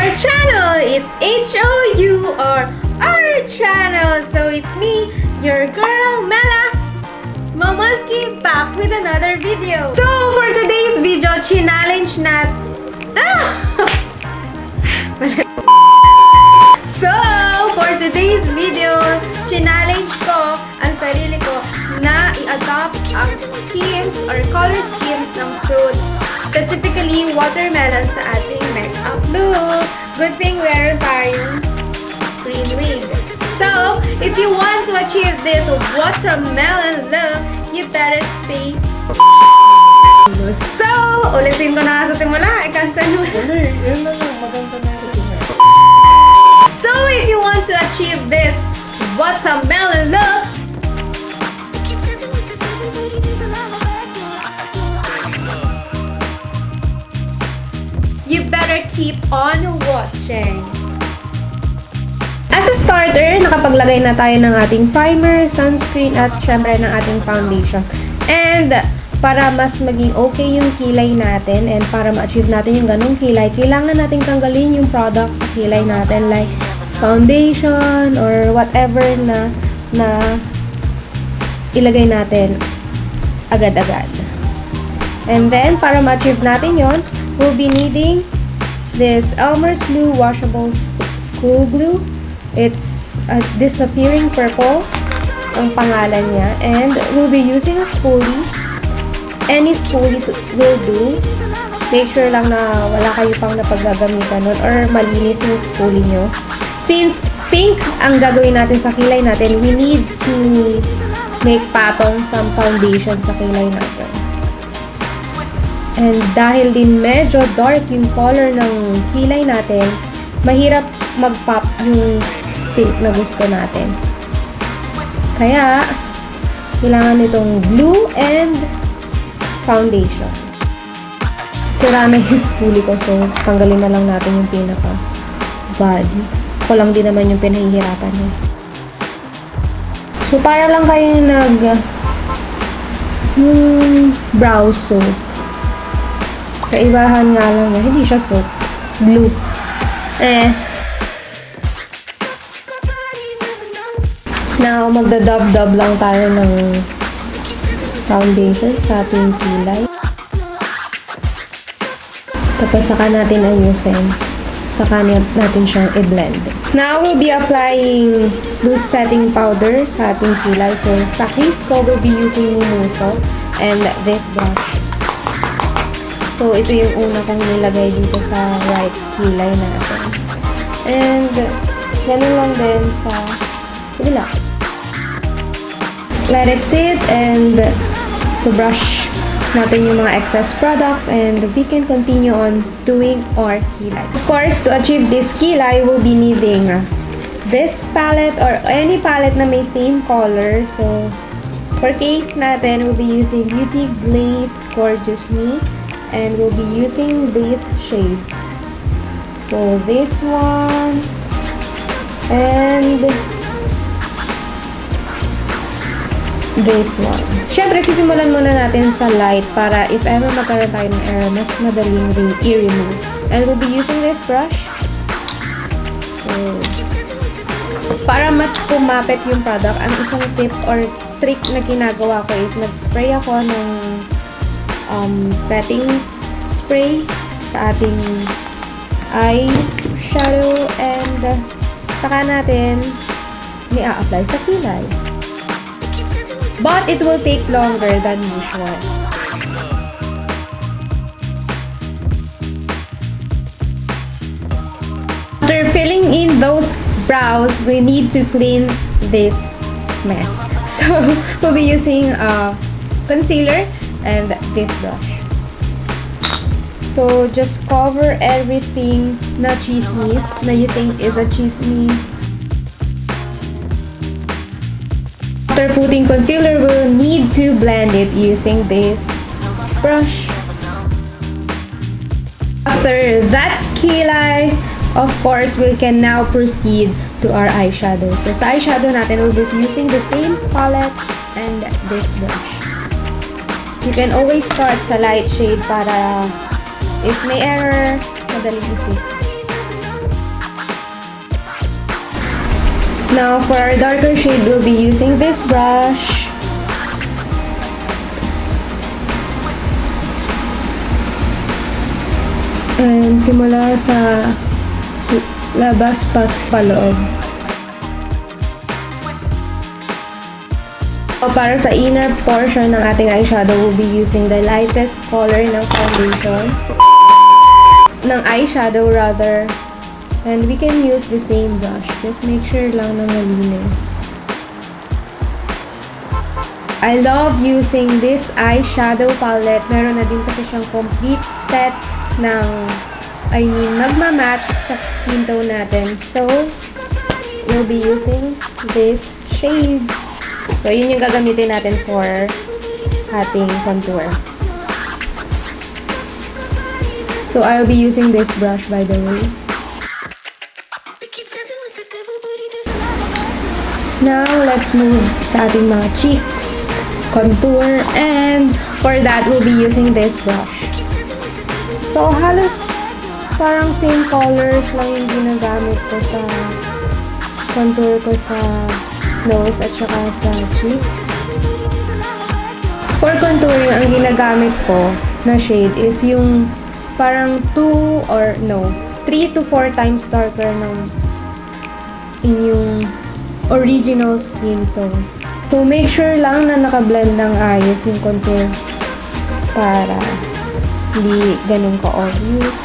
our channel. It's HOUR, our channel. So it's me, your girl, Mela, Momonski, back with another video. So for today's video, challenge natin. So for today's video, challenge ko ang sarili ko na i-adopt ang schemes or color schemes ng fruits, specifically watermelon sa ating makeup look. Good thing meron tayong green wig. So, if you want to achieve this watermelon look, you better stay. So, ulitin ko na sa simula. I-cancel mo. Yan na lang. Maganda na yung So, if you want to achieve this watermelon look, you better keep on watching. As a starter, nakapaglagay na tayo ng ating primer, sunscreen, at syempre ng ating foundation. And para mas maging okay yung kilay natin and para ma-achieve natin yung ganong kilay, kailangan nating tanggalin yung products sa kilay natin like foundation or whatever na ilagay natin agad-agad. And then, para ma-achieve natin yon, we'll be needing this Elmer's Glue Washable School Glue. It's a disappearing purple ang pangalan niya. And we'll be using a spoolie. Any spoolie will do. Make sure lang na wala kayo pang napaggagamitan nun or malinis yung spoolie nyo. Since pink ang gagawin natin sa kilay natin, we need to make patong some foundation sa kilay natin. And dahil din medyo dark yung color ng kilay natin, mahirap mag-pop yung pink na gusto natin. Kaya, kailangan nitong glue and foundation. Sira na yung spoolie ko, so tanggalin na lang natin yung pinaka-body. Ako lang din naman yung pinahihirapan niya. So, para lang kayo brow soap. Kaibahan nga lang na, hindi siya soap. Glue. Now, magda-dab-dab lang tayo ng foundation sa ating kilay. Tapos saka natin ayusin. Saka natin siyang i-blend. Now, we'll be applying loose setting powder sa ating kilay. So, sa case ko, we'll be using Mumuso and this brush. So, ito yung una kong nilagay dito sa right kilay natin. And, ganun lang din sa kabila. Let it sit and brush natin yung mga excess products and we can continue on doing our kilay. Of course, to achieve this kilay, we'll be needing this palette or any palette na may same color. So, for case natin, we'll be using Beauty Glaze Gorgeous Me and we'll be using these shades. So, this one and this one. Siyempre, sisimulan muna natin sa light para if ever magkaroon tayo ng error, mas madaling i-remove. And we'll be using this brush. So, para mas kumapit yung product, ang isang tip or trick na ginagawa ko is nag-spray ako ng setting spray sa ating eyeshadow and saka natin ni-a-apply sa kilay. But it will take longer than usual. After filling in those brows, we need to clean this mess. So, we'll be using concealer and this brush. So, just cover everything na chismis na you think is a chismis. After putting concealer, we'll need to blend it using this brush. After that kilay, of course, we can now proceed to our eyeshadow. So, sa eyeshadow natin, we'll be using the same palette and this brush. You can always start sa light shade para if may error, madaling i-fix. Now, for our darker shade, we'll be using this brush. And simula sa labas pa paloob. So, para sa inner portion ng ating eyeshadow, we'll be using the lightest color ng foundation. Ng eyeshadow rather. And we can use the same brush. Just make sure lang na malinis. I love using this eyeshadow palette. Meron na din kasi siyang complete set ng, magmamatch sa skin tone natin. So, we'll be using these shades. So, yun yung gagamitin natin for ating contour. So, I'll be using this brush by the way. Now, let's move sa ating mga cheeks, contour, and for that, we'll be using this brush. So, halos parang same colors lang yung ginagamit ko sa contour ko sa nose at saka sa cheeks. For contouring, ang ginagamit ko na shade is yung parang 3 to 4 times darker ng inyong original skin tone. So, make sure lang na nakablend ng ayos yung contour para hindi ganun ka-obvious.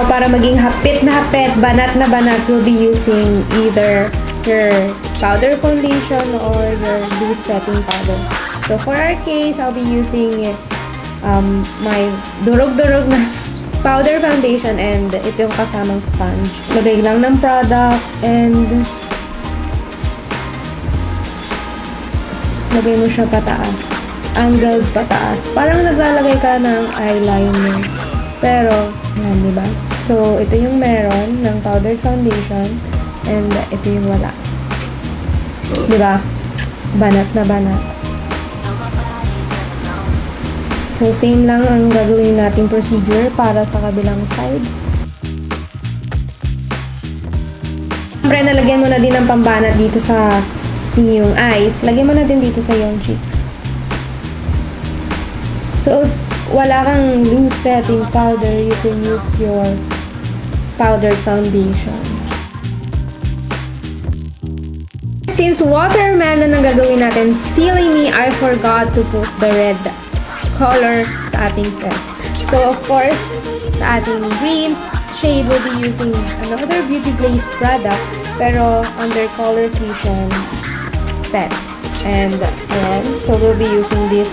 O para maging hapit na hapit, banat na banat, we'll be using either your powder foundation or your loose setting powder. So, for our case, I'll be using my durog-durog na powder foundation and ito yung kasamang sponge. Lagay lang ng product and lagay mo siya pataas. Angled pataas. Parang naglalagay ka ng eyeliner. Pero, yan, diba? So, ito yung meron ng powder foundation and ito yung wala. Diba? Banat na banat. So, same lang ang gagawin nating procedure para sa kabilang side. Siyempre, nalagyan mo na din ng pambanat dito sa inyong eyes. Lagyan mo na din dito sa iyong cheeks. So, if wala kang loose setting powder, you can use your powdered foundation. Since watermelon ang gagawin natin, silly me, I forgot to put the red color sa ating face. So, of course, sa ating green shade, we'll be using another Beauty Glaze product, pero under color fusion set. And, ayan, so we'll be using this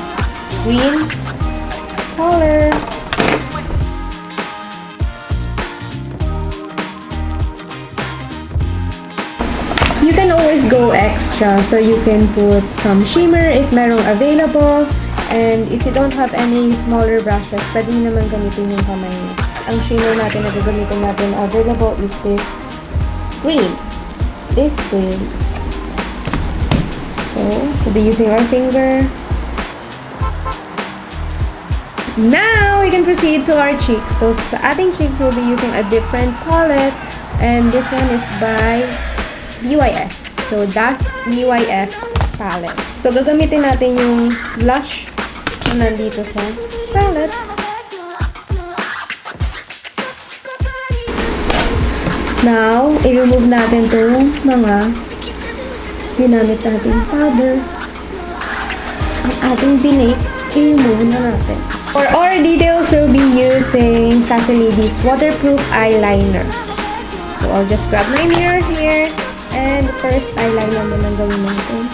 green color. You can always go extra, so you can put some shimmer if merong available. And if you don't have any smaller brushes, pwede nyo naman gamitin yung kamay nyo. Ang shimmer natin na gagamitin natin available is this green. This green. So, we'll be using our finger. Now, we can proceed to our cheeks. So, sa ating cheeks, we'll be using a different palette. And this one is by BYS. So, that's BYS palette. So, gagamitin natin yung blush na nandito sa palette. Now, i-remove natin itong mga ginamit nating powder. Ang ating binake, i-remove na natin. For our details, we'll be using Sassy Lady's waterproof eyeliner. So, I'll just grab my mirror here. And the first eyeliner mo lang gawin natin.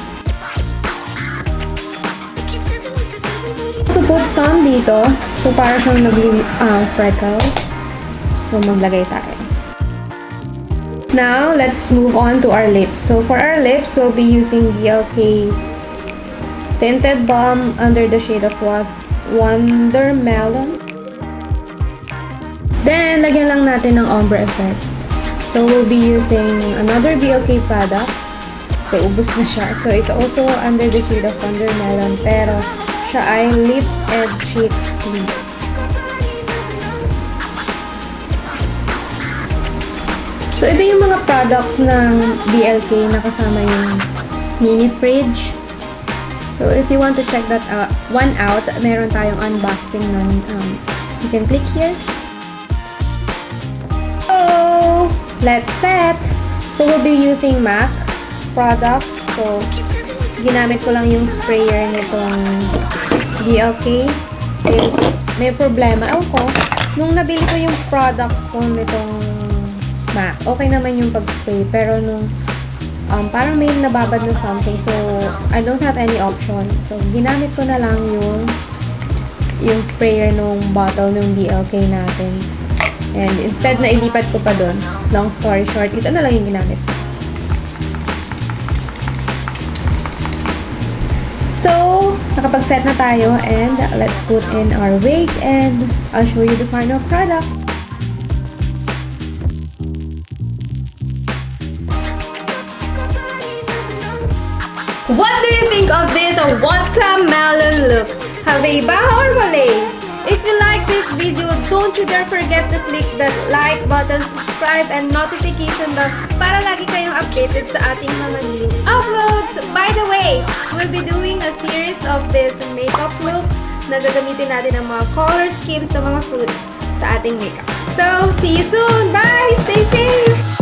So, put some dito. So, para siyang freckles. So, maglagay tayo. Now, let's move on to our lips. So, for our lips, we'll be using BLK's Tinted Balm under the shade of Watermelon. Then, lagyan lang natin ng ombre effect. So, we'll be using another BLK product. So, ubos na siya. So, it's also under the shade of Watermelon. Pero, siya ay lip and cheek lip. So, ito yung mga products ng BLK na kasama yung mini fridge. So, if you want to check that one out, meron tayong unboxing nun. You can click here. So, let's set. So, we'll be using MAC product. So, ginamit ko lang yung sprayer nitong BLK. Since may problema. Ewan ko, nung nabili ko yung product ko nitong MAC, okay naman yung pag-spray. Pero nung parang may nababad na something. So, I don't have any option. So, ginamit ko na lang yung sprayer nung bottle ng BLK natin. And instead na ilipat ko pa dun. Long story short, ito na lang yung ginamit ko. So, nakapag-set na tayo and let's put in our wig and I'll show you the final product. What do you think of this watermelon look? Have a baho or malay? If you like this video, don't you dare forget to click that like button, subscribe, and notification bell para lagi kayong updated sa ating mga new uploads. By the way, we'll be doing a series of this makeup look na gagamitin natin ang mga color schemes ng mga fruits sa ating makeup. So, see you soon! Bye! Stay safe!